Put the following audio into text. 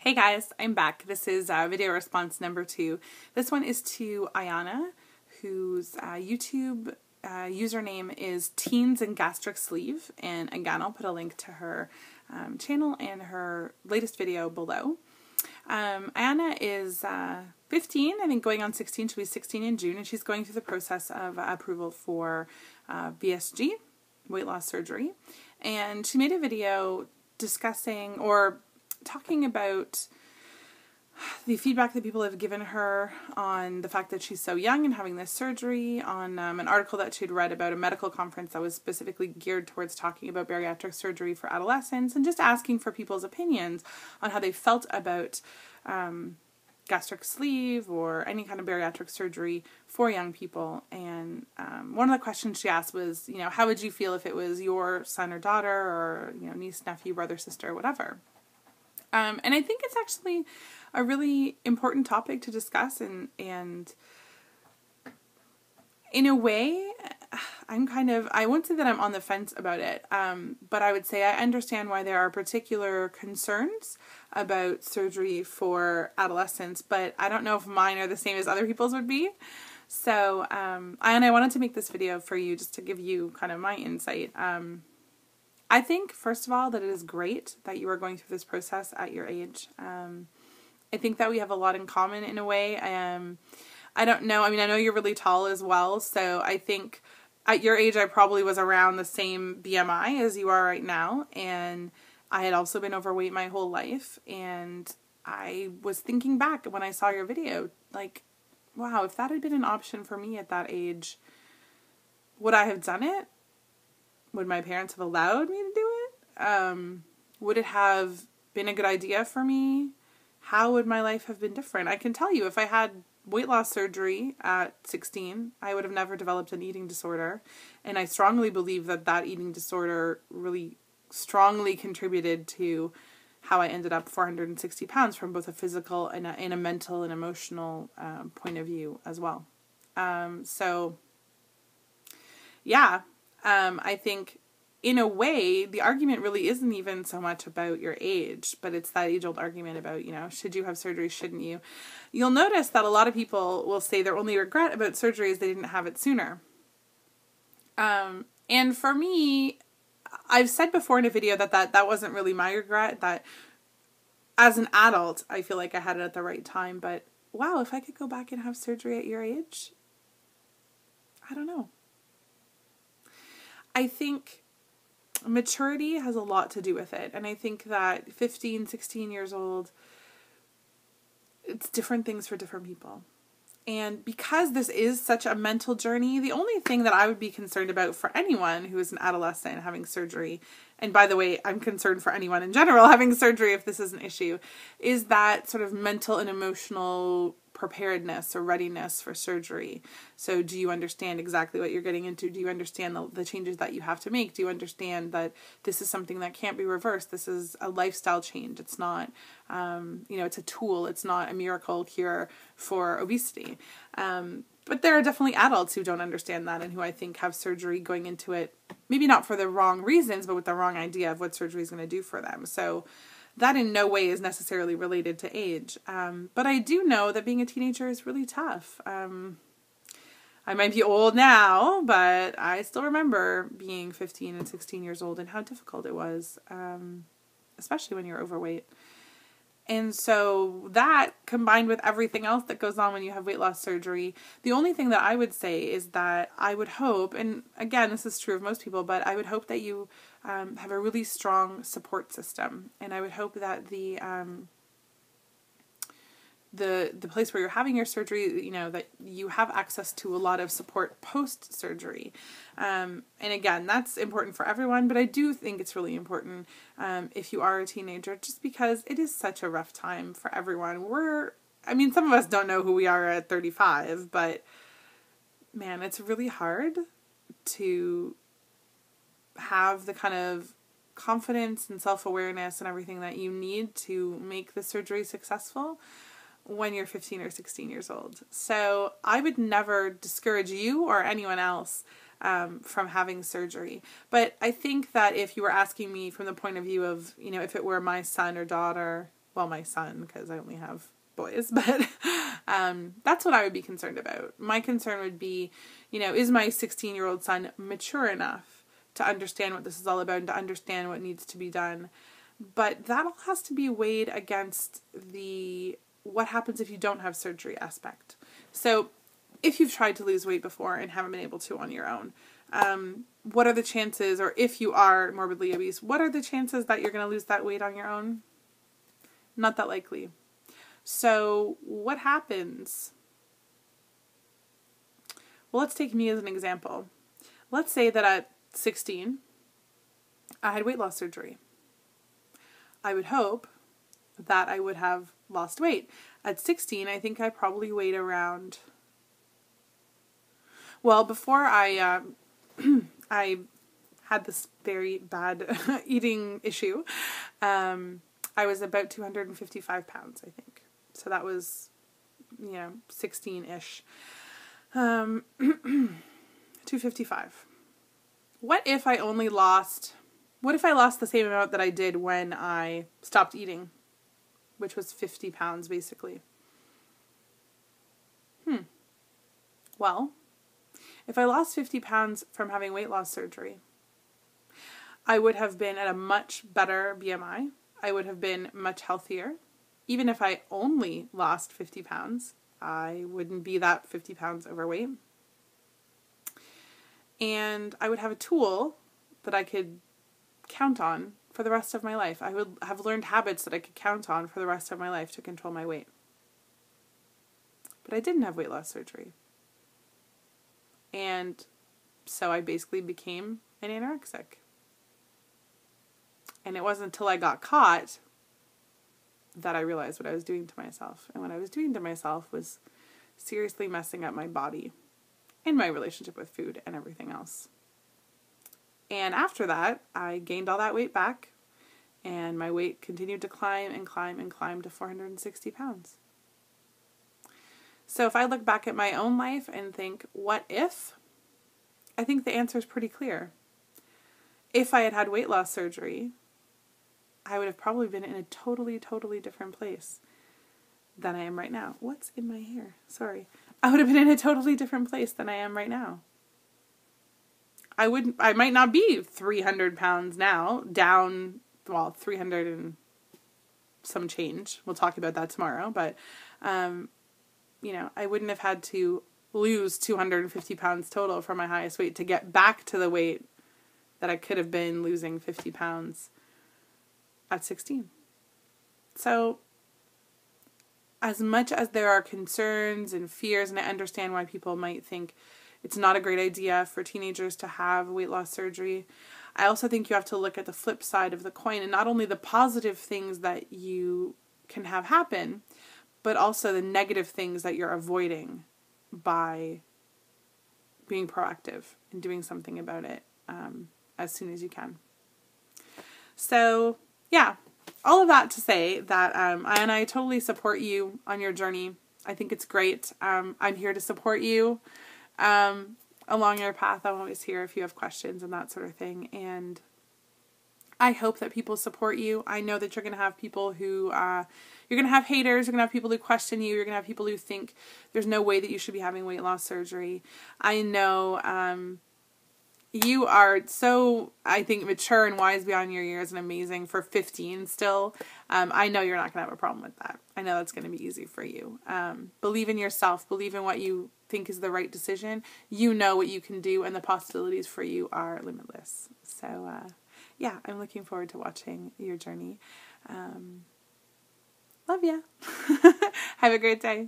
Hey guys, I'm back. This is video response number 2. This one is to Ayana, whose YouTube username is TeensNGastricSleeve, and again I'll put a link to her channel and her latest video below. Ayana is 15, I think going on 16. She'll be 16 in June, and she's going through the process of approval for VSG, weight loss surgery. And she made a video discussing or talking about the feedback that people have given her on the fact that she's so young and having this surgery, on an article that she'd read about a medical conference that was specifically geared towards talking about bariatric surgery for adolescents, and just asking for people's opinions on how they felt about gastric sleeve or any kind of bariatric surgery for young people. And one of the questions she asked was, how would you feel if it was your son or daughter, or niece, nephew, brother, sister, whatever. And I think it's actually a really important topic to discuss, and in a way, I won't say that I'm on the fence about it, but I would say I understand why there are particular concerns about surgery for adolescents, but I don't know if mine are the same as other people's would be. So, and I wanted to make this video for you just to give you kind of my insight. I think, first of all, that it is great that you are going through this process at your age. I think that we have a lot in common in a way. I don't know. I know you're really tall as well, so I think at your age I probably was around the same BMI as you are right now, and I had also been overweight my whole life, and I was thinking back when I saw your video, like, wow, if that had been an option for me at that age, would I have done it? Would my parents have allowed me to do it? Would it have been a good idea for me? How would my life have been different? I can tell you, if I had weight loss surgery at 16, I would have never developed an eating disorder. And I strongly believe that that eating disorder really strongly contributed to how I ended up 460 pounds from both a physical and a mental and emotional point of view as well. So, yeah. I think, in a way, the argument really isn't even so much about your age, but it's that age-old argument about, should you have surgery, shouldn't you? You'll notice that a lot of people will say their only regret about surgery is they didn't have it sooner. And for me, I've said before in a video that wasn't really my regret, that as an adult, I feel like I had it at the right time, but wow, if I could go back and have surgery at your age, I don't know. I think maturity has a lot to do with it. And I think that 15, 16 years old, it's different things for different people. And because this is such a mental journey, the only thing that I would be concerned about for anyone who is an adolescent having surgery, and by the way, I'm concerned for anyone in general having surgery if this is an issue, is that sort of mental and emotional preparedness or readiness for surgery. So do you understand exactly what you're getting into? Do you understand the changes that you have to make? Do you understand that this is something that can't be reversed? This is a lifestyle change. It's not, it's a tool. It's not a miracle cure for obesity. But there are definitely adults who don't understand that, and who I think have surgery going into it, maybe not for the wrong reasons, but with the wrong idea of what surgery is going to do for them. So that in no way is necessarily related to age. But I do know that being a teenager is really tough. I might be old now, but I still remember being 15 and 16 years old and how difficult it was, especially when you're overweight. And so that, combined with everything else that goes on when you have weight loss surgery, the only thing that I would say is that I would hope, and again, this is true of most people, but I would hope that you have a really strong support system. And I would hope that the place where you're having your surgery, that you have access to a lot of support post-surgery. And again, that's important for everyone, but I do think it's really important if you are a teenager, just because it is such a rough time for everyone. Some of us don't know who we are at 35, but man, it's really hard to have the kind of confidence and self-awareness and everything that you need to make the surgery successful when you're 15 or 16 years old. So I would never discourage you or anyone else from having surgery. But I think that if you were asking me from the point of view of, if it were my son or daughter, well, my son, because I only have boys, but that's what I would be concerned about. My concern would be, is my 16-year-old son mature enough to understand what this is all about and to understand what needs to be done? But that all has to be weighed against the what happens if you don't have surgery aspect. So if you've tried to lose weight before and haven't been able to on your own, what are the chances, or if you are morbidly obese, what are the chances that you're going to lose that weight on your own? Not that likely. So what happens? Well, let's take me as an example. Let's say that at 16, I had weight loss surgery. I would hope that I would have lost weight. At 16, I think I probably weighed around, well, before I I had this very bad eating issue, I was about 255 pounds, I think. So that was, 16-ish. 255. What if I lost the same amount that I did when I stopped eating, which was 50 pounds basically? Well, if I lost 50 pounds from having weight loss surgery, I would have been at a much better BMI. I would have been much healthier. Even if I only lost 50 pounds, I wouldn't be that 50 pounds overweight. And I would have a tool that I could count on for the rest of my life. I would have learned habits that I could count on for the rest of my life to control my weight. But I didn't have weight loss surgery. And so I basically became an anorexic. And it wasn't until I got caught that I realized what I was doing to myself. And what I was doing to myself was seriously messing up my body and my relationship with food and everything else. And after that, I gained all that weight back, and my weight continued to climb and climb and climb to 460 pounds. So if I look back at my own life and think, what if? I think the answer is pretty clear. If I had had weight loss surgery, I would have probably been in a totally, totally different place than I am right now. What's in my hair? Sorry. I would have been in a totally different place than I am right now. I might not be 300 pounds now, down, 300 and some change. We'll talk about that tomorrow, but, I wouldn't have had to lose 250 pounds total from my highest weight to get back to the weight that I could have been losing 50 pounds at 16. So, as much as there are concerns and fears, and I understand why people might think it's not a great idea for teenagers to have weight loss surgery, I also think you have to look at the flip side of the coin, and not only the positive things that you can have happen, but also the negative things that you're avoiding by being proactive and doing something about it as soon as you can. So, yeah, all of that to say that I totally support you on your journey. I think it's great. I'm here to support you along your path. I'm always here if you have questions and that sort of thing. And I hope that people support you. I know that you're going to have people who, you're going to have haters, you're going to have people who question you, you're going to have people who think there's no way that you should be having weight loss surgery. I know you are so, I think, mature and wise beyond your years and amazing for 15 still. I know you're not going to have a problem with that. I know that's going to be easy for you. Believe in yourself. Believe in what you think is the right decision. You know what you can do, and the possibilities for you are limitless. So, yeah, I'm looking forward to watching your journey. Love ya. Have a great day.